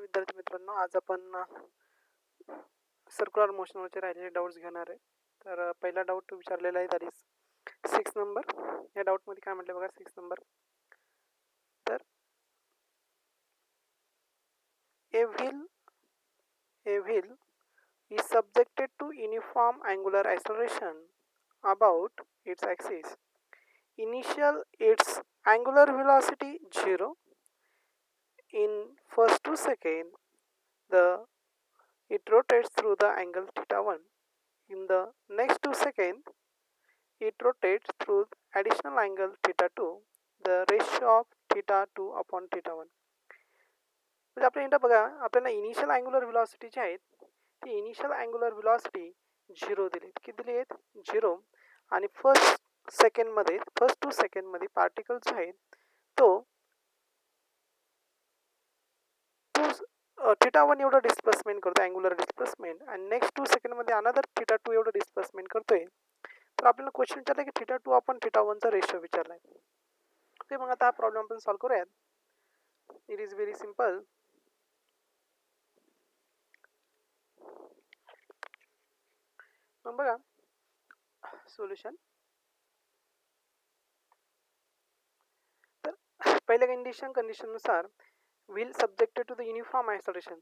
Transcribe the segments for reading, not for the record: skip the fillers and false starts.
विद्यार्थी मित्रांनो, आज आपण सर्क्युलर मोशनवरचे राहिलेले डाऊट्स घेणार आहे. तर पहिला डाऊट विचारलेला आहे, दॅट इज 6 नंबर. या डाऊटमध्ये काय म्हटलं बघा, 6 नंबर. तर a wheel is subjected to uniform angular acceleration about its axis. Initial its angular velocity 0. In first 2 seconds, it rotates through the angle theta 1. In the next 2 seconds, it rotates through additional angle theta 2, the ratio of theta 2 upon theta 1. म्हणजे आपल्या इथं बघा, आपल्याला initial angular velocity जी आहेत ती initial angular velocity 0 दिली. किती दिली आहेत? 0. आणि फर्स्ट 2 सेकंडमध्ये पार्टिकल जो आहे तो थीटा 1 एवढं डिस्प्लेसमेंट करतो, अँग्युलर डिस्प्लेसमेंट, आणि नेक्स्ट 2 सेकंडमध्ये अनदर थीटा 2 एवढं डिस्प्लेसमेंट करतोय. तर आपल्याला क्वेश्चन विचारला की थीटा 2 आपण थीटा 1 चा रेशो विचारलाय. ओके, मग आता हा प्रॉब्लेम आपण सॉल्व्ह करूयात. It is very simple. मग बघा सोल्युशन. तर पहिल्या कंडिशन नुसार wheel subjected to the uniform acceleration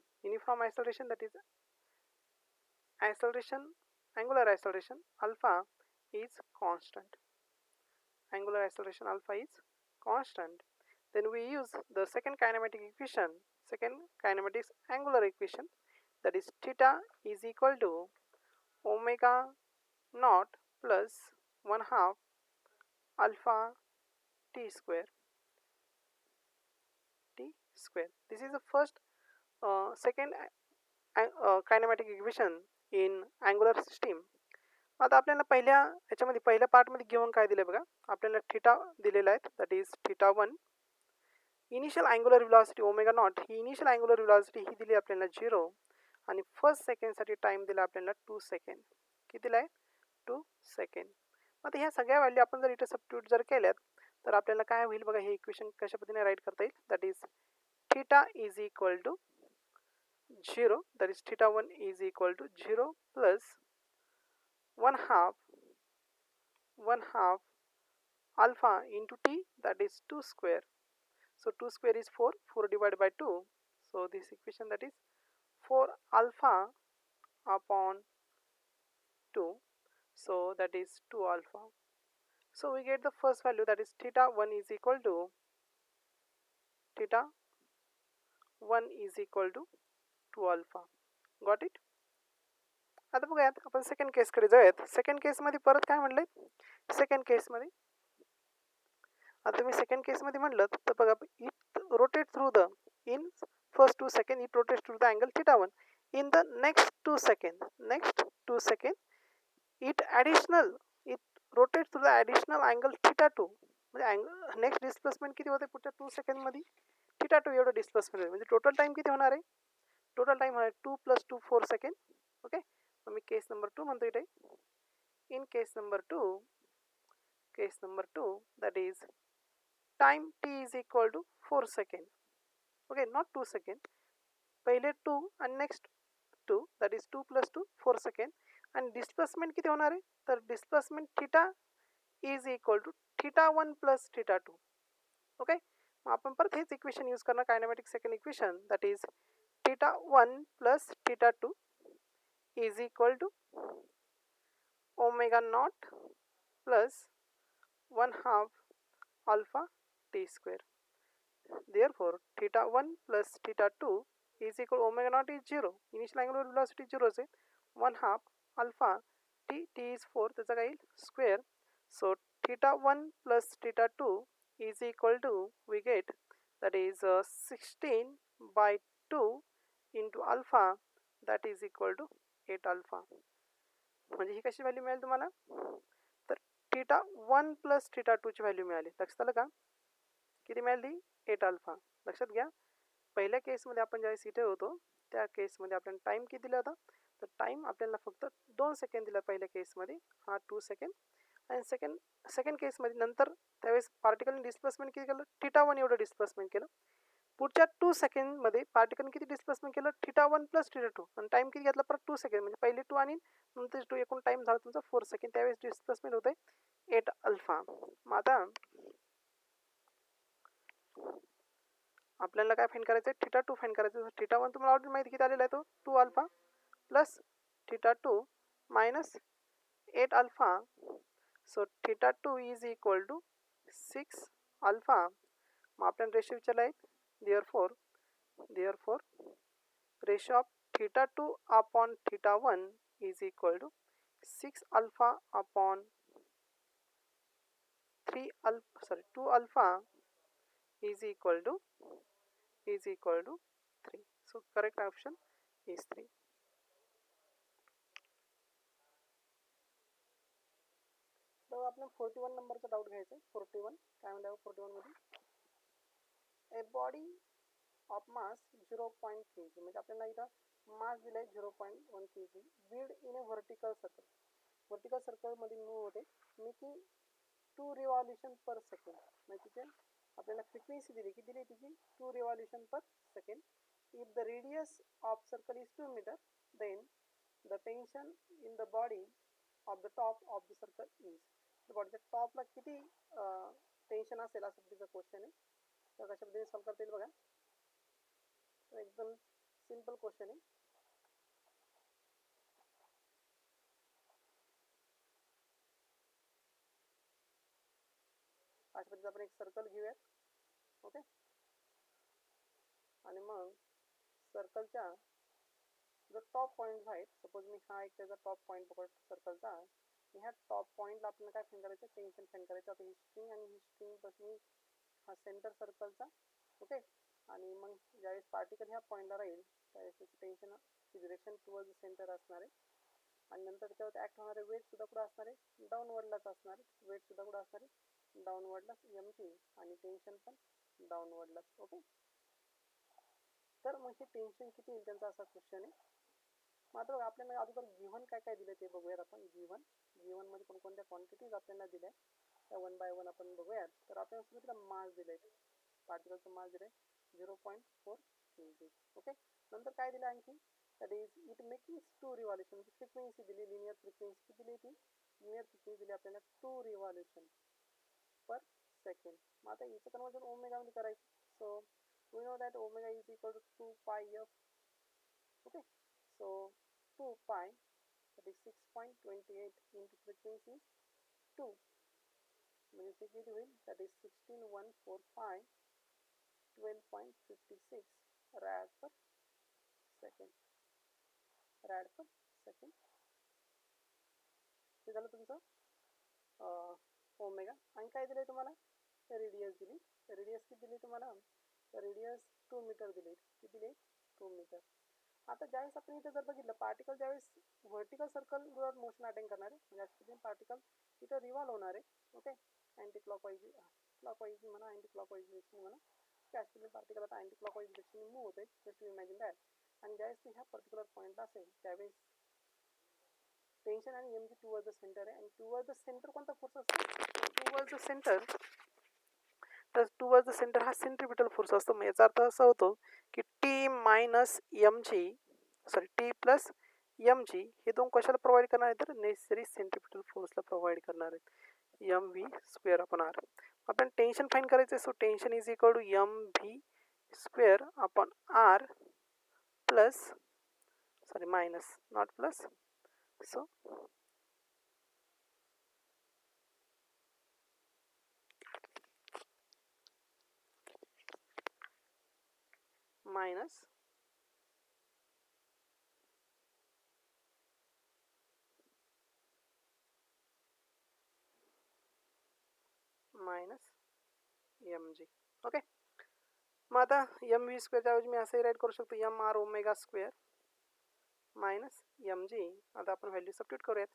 that is angular acceleration alpha is constant. Then we use the second kinematics angular equation, that is theta is equal to omega naught plus 1/2 alpha t square. This is the second kinematic equation in angular system. आता आपल्याला पहिल्या पार्टमध्ये given काय दिले बघा, आपल्याला theta दिलेला आहे, that is theta 1. Initial angular velocity omega nought, ही इनिशियल अँग्युलर व्हेलॉसिटी ही दिली आपल्याला 0, आणि फर्स्ट सेकंडसाठी टाइम दिला आपल्याला 2 सेकंड. किती दिला आहे? 2 सेकंड. आता ह्या सगळ्या व्हॅल्यू आपण जर इथे सबस्टिट्यूट जर केल्यात तर आपल्याला काय होईल बघा, हे इक्वेशन कशा पद्धतीने राईट करता येईल, that is theta is equal to 0, that is theta 1 is equal to 0 plus 1/2 alpha into t, that is 2 square. So 2 square is 4 divided by 2, so this equation that is 4 alpha upon 2, so that is 2 alpha. So we get the first value, that is theta 1 is equal to 2 alpha. Got it? आता बघूयात आपण second केसकडे जाऊयात. Second केसमध्ये परत काय म्हणलंय, second केसमध्ये आता तुम्ही सेकंड केसमध्ये म्हणलं तर बघा, it rotate through the in first 2 second it rotate through the angle theta 1. In the next 2 second it rotate through the additional angle theta 2. म्हणजे नेक्स्ट डिस्प्लेसमेंट किती होते पुढच्या 2 सेकंडमध्ये? थीटा 2 एवढं डिस्प्लेसमेंट. म्हणजे टोटल टाइम किती होणार आहे? टोटल टाइम होणार 2 + 2 4 सेकंड. ओके, मग मी केस नंबर 2 म्हणतो इथे. In case number 2 that is time t is equal to 4 second. Okay, not 2 second. पहिले 2 आणि नेक्स्ट 2, that is 2 + 2 4 सेकंड. आणि डिस्प्लेसमेंट किती होणार आहे? तर displacement theta is equal to theta 1 + theta 2. Okay, मग आपण परत हेच इक्वेशन यूज करणार, kinematic second equation, that is theta 1 + theta 2 is equal to omega naught plus 1/2 alpha t square. Therefore theta 1 plus theta 2 is equal to omega naught is 0, initial angular velocity 0 is 1/2 alpha t is 4, त्याचा काय येईल square. So theta 1 plus theta 2 is equal to, we get that is 16/2 into alpha, that is equal to 8 alpha. म्हणजे ही कशी value मिळेल तुम्हाला? तर theta 1 + theta 2 ची value मिळाली. लक्षात आलं का? किती मिळाली? 8 अल्फा. लक्षात घ्या, पहिल्या केसमध्ये आपण ज्यावेळेस इथे होतो त्या केसमध्ये आपल्याला टाइम किती दिला होता? तर टाइम आपल्याला फक्त 2 सेकंड दिला पहिल्या केसमध्ये, हा 2 सेकंड. आणि सेकंड केसमध्ये नंतर त्यावेळेस पार्टिकलने डिस्प्लेसमेंट किती केलं? थीटा 1 एवढं डिस्प्लेसमेंट केलं. पुढच्या 2 सेकंडमध्ये पार्टिकलने किती डिस्प्लेसमेंट केलं θ1 प्लस θ2 आणि टाइम किती घेतला परत 2 सेकंड म्हणजे पहिले 2 आणि नंतर 2 एकूण टाइम झाला तुमचा 4 सेकंड त्यावेळेस डिस्प्लेसमेंट होते 8 अल्फा. मग आता आपल्याला काय फाइंड करायचं आहे θ2 फाइंड करायचं आहे. θ1 तुम्हाला ऑलरेडी माहिती किती आलेला आहे तो 2 alpha plus θ2 minus 8 alpha. So θ2 is equal to 6 alpha. मग आपल्याला रेशो विचारला आहे therefore ratio of θ2 upon θ1 is equal to 6 alpha upon 2 alpha is equal to 3. So correct option is 3. तर आपल्याला 41 नंबरचा डाऊट घ्यायचा आहे. 41 काय म्हणलं 41 मध्ये a body of mass 0.3 kg म्हणजे आपल्याला इथं मास दिलाय 0.1 kg with in a vertical सर्कलमध्ये मूव्ह होते मेकिंग 2 रिव्हॉल्युशन पर सेकंड. म्हणजे तिथे आपल्याला फ्रिक्वेन्सी दिली किती दिली तिची 2 revolution per second. If the radius of circle is 2 metre then the tension in the body of the top of the circle is. बॉडीच्या टॉपला किती टेन्शन असेल असा तिचा क्वेश्चन आहे. तर कशा पद्धतीने सॉल्व करता येईल बघा. एकदम सिंपल क्वेश्चन आहे. अशा पद्धतीने आपण एक सर्कल घेऊयात. ओके आणि मग सर्कलच्या जो टॉप पॉईंट आहेत सपोज मी हा एक त्याचा टॉप पॉईंट पकडतो सर्कलचा. ह्या टॉप पॉईंटला आपल्याला काय फाइंड करायचं टेन्शन फाइंड करायचं. आता ही स्ट्रिंग आणि ही स्ट्रिंग पासून हा सेंटर सर्कलचा. ओके आणि मग ज्यावेळेस पार्टिकल ह्या पॉईंटला राहील त्यावेळेस त्याची tension direction towards the centre असणार आहे आणि नंतर त्याच्यावर ॲक्ट होणारे वेट सुद्धा कुठं असणार आहे डाऊनवर्डलाच असणार आहे. वेट सुद्धा कुठं असणार आहे डाऊनवर्डलाच एमची आणि टेन्शन पण डाऊनवर्डलाच. ओके तर मग हे टेन्शन किती येईल त्यांचा असा क्वेश्चन आहे. मात्र आपल्याला अगोदर गिव्हन काय काय दिलं ते बघूयात आपण. गिव्हन मध्ये कोणकोणत्या क्वांटिटीज आपल्याला दिल्या त्या 1 बाय 1 आपण बघूयात. तर आपल्याला सुरुवातीला मास दिलाय पार्टिकलचा मास दिलाय 0.4 kg. ओके नंतर काय दिलं आणखी that is it making 2 revolution. Frequency दिली लिनियर फ्रिक्वेन्सी किती दिली ती लिनियर फ्रिक्वेन्सी दिली आपल्याला 2 रिव्हॉल्युशन पर सेकंड. मग आता हिचं कन्वर्जन ओमेगा मध्ये करायचं. So we know that omega is equal to 2 pi f. Okay so 2 pi that is 6.28 into frequency 2 म्हणजे ते किती होईल that is 16145 12.56 rad per second. हे झालं तुमचं ओमेगा. आणि काय दिलंय तुम्हाला रेडियस दिली. रेडियस किती दिली तुम्हाला रेडियस 2 मीटर दिले. किती दिले 2 मीटर. आता ज्यावेळेस आपण इथे जर बघितलं पार्टिकल ज्यावेळेस व्हर्टिकल सर्कलवर मोशन अटेंड करणार आहे म्हणजे अशा पार्टिकल इथं रिव्हॉल्व होणार आहे. ओके अँटी क्लॉकवाईज म्हणा अँटी क्लॉकवाईज डिरेक्शन म्हणा अशा पार्टिकल आता अँटी क्लॉकवाईज डिरेक्शन मूव्ह होते. Just to imagine that. आणि ज्यावेळेस ह्या पर्टिक्युलर पॉईंटला असेल त्यावेळेस टेन्शन आणि M G toward the centre आहे. आणि टुवर्ड द सेंटर कोणता फोर्स असतो टुवर्ड द सेंटर. तर टुवर्ड द सेंटर हा सेंट्रिपिटल फोर्स असतो. मग याचा अर्थ असा होतो की T minus M G T plus M G हे दोन कशाला प्रोव्हाइड करणार आहेत तर नेसेसरी सेंट्रिपिटल फोर्सला प्रोव्हाइड करणार आहेत. M V square upon R. आपण टेन्शन फाइंड करायचं आहे. So tension is equal to M V square upon R plus minus not plus. So minus M G. Okay मग आता एम व्ही स्क्वेअरच्या ऐवजी मी असंही write करू शकतो M R omega square minus M G. आता आपण व्हॅल्यू सबस्टिट्यूट करूयात.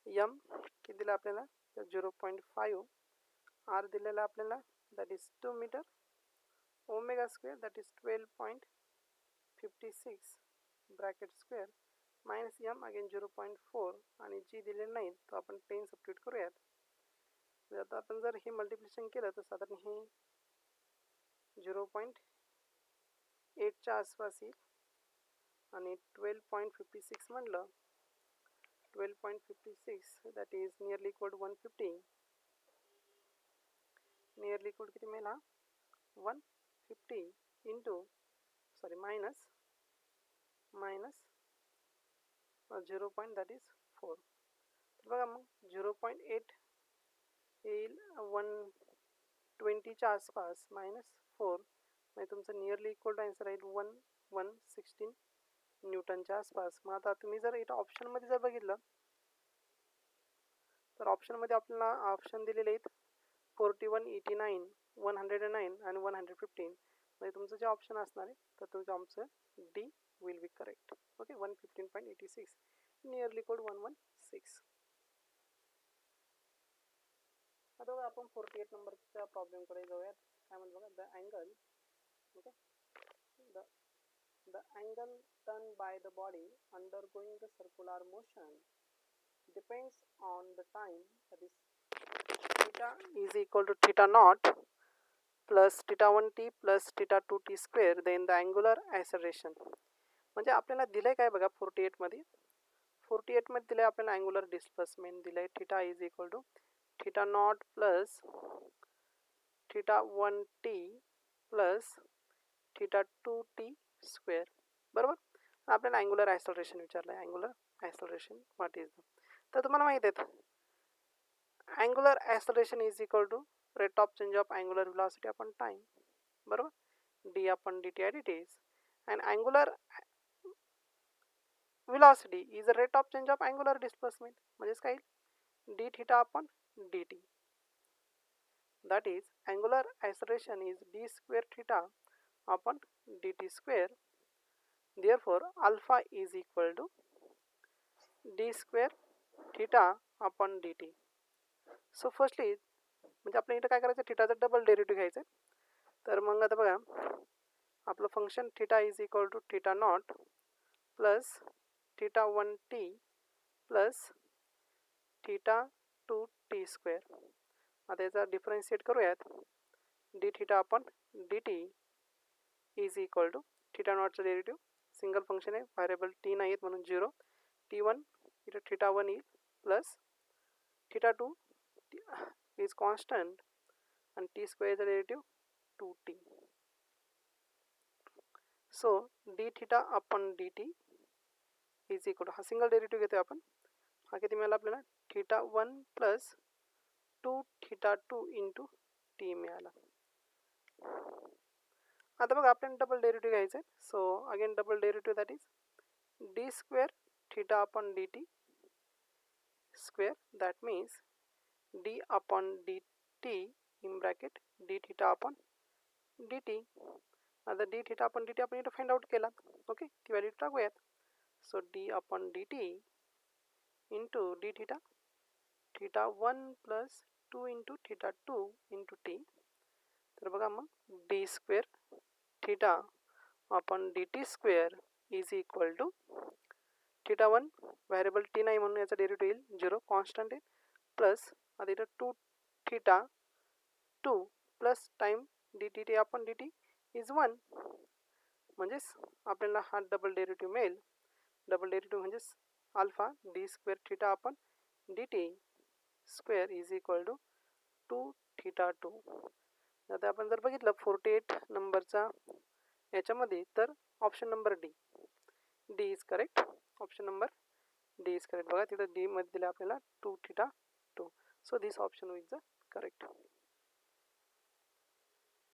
M किती दिलं आपल्याला तर 0.5. आर दिलेला आपल्याला that is 2 metre. Omega square that is 12.56 bracket square minus M again 0.4 आणि जी दिलेलं नाही तर आपण 10 सबस्टिट्यूट करूयात. आता आपण जर हे मल्टिप्लिकेशन केलं तर साधारण हे 0.8 8च्या आसपास येईल आणि 12.56 म्हणलं 12.56 that is nearly equal to 150 nearly equal किती मिळेल हा 150 into sorry minus 0 point that is 4 तर बघा मग 0.8 येईल 120च्या आसपास -4 म्हणजे तुमचं नियरली इक्वल टू आन्सर राहील 116 न्यूटनच्या आसपास. मग आता तुम्ही जर इथं ऑप्शनमध्ये जर बघितलं तर ऑप्शनमध्ये आपल्याला ऑप्शन दिलेले आहेत 41, 89, 109 आणि 115 म्हणजे तुमचं जे ऑप्शन असणार आहे तर तुमचं आमचं D will be correct. Okay 115.86 nearly code 116. आता बघा आपण 48 नंबरच्या प्रॉब्लेमकडे जाऊयात. काय म्हणतो बघा the angle okay the angle done by the body undergoing the circular motion depends on the time, that is theta is equal to theta naught plus theta 1t plus theta 2t square then the angular acceleration. म्हणजे आपल्याला दिलंय काय बघा 48 मध्ये दिलंय आपल्याला angular displacement दिलंय theta is equal to theta naught plus theta 1t plus theta 2t square बरोबर. आपल्याला अँगुलर ॲक्सलरेशन विचारलं आहे. Angular acceleration what is the तर तुम्हाला माहिती आहे angular acceleration is equal to rate of change of angular velocity upon time बरोबर d upon D t at is and angular velocity is a rate of change of angular displacement म्हणजेच काय d theta upon D t that is angular acceleration is d square theta upon dt square. Therefore alpha is equal to d square theta upon dt. So firstly म्हणजे आपल्या इथं काय करायचं थिटाचं double derivative घ्यायचं. तर मग आता बघा आपलं function theta is equal to theta nought plus theta 1t plus theta 2t square. आता याचा डिफरन्शिएट करूयात d theta upon D T is equal to theta नॉटचं डेरिव्हेटिव्ह सिंगल फंक्शन आहे व्हेरिएबल टी नाही आहेत म्हणून 0 t1 इथं थिटा 1 येईल प्लस थिटा 2 इज कॉन्स्टंट आणि टी स्क्वेअरचं derivative 2t. So d theta upon D T is equal to हा सिंगल डेरिव्हेटिव्ह घेतोय आपण हा किती मिळाला आपल्याला theta 1 plus 2 theta 2 into t मिळाला. आता बघा आपल्याला डबल डेरिव्हेटिव्ह घ्यायचं आहे. So again double derivative that is d square theta upon D T square that means d upon D t in bracket d theta upon D t. आता d theta upon D t आपण इथं find out केला okay ती value टाकूयात. So d upon D t into d theta theta 1 plus 2 into theta 2 into T. तर बघा मग D square theta upon D T square is equal to theta 1 variable T नाही म्हणून याचा derivative येईल 0 कॉन्स्टंट आहे प्लस आता इथं 2 theta 2 plus time D T T upon D T is 1 म्हणजेच आपल्याला हा डबल डेरिव्हेटिव्ह मिळेल. डबल डेरिव्हेटिव्ह म्हणजेच alpha D square theta upon D T square is equal to 2 theta 2. आता आपण जर बघितलं 48 नंबरचा याच्यामध्ये तर option number D is correct. Option number D is correct. बघा तिथं डी मध्ये दिलं आपल्याला 2 theta 2. So this option is the correct.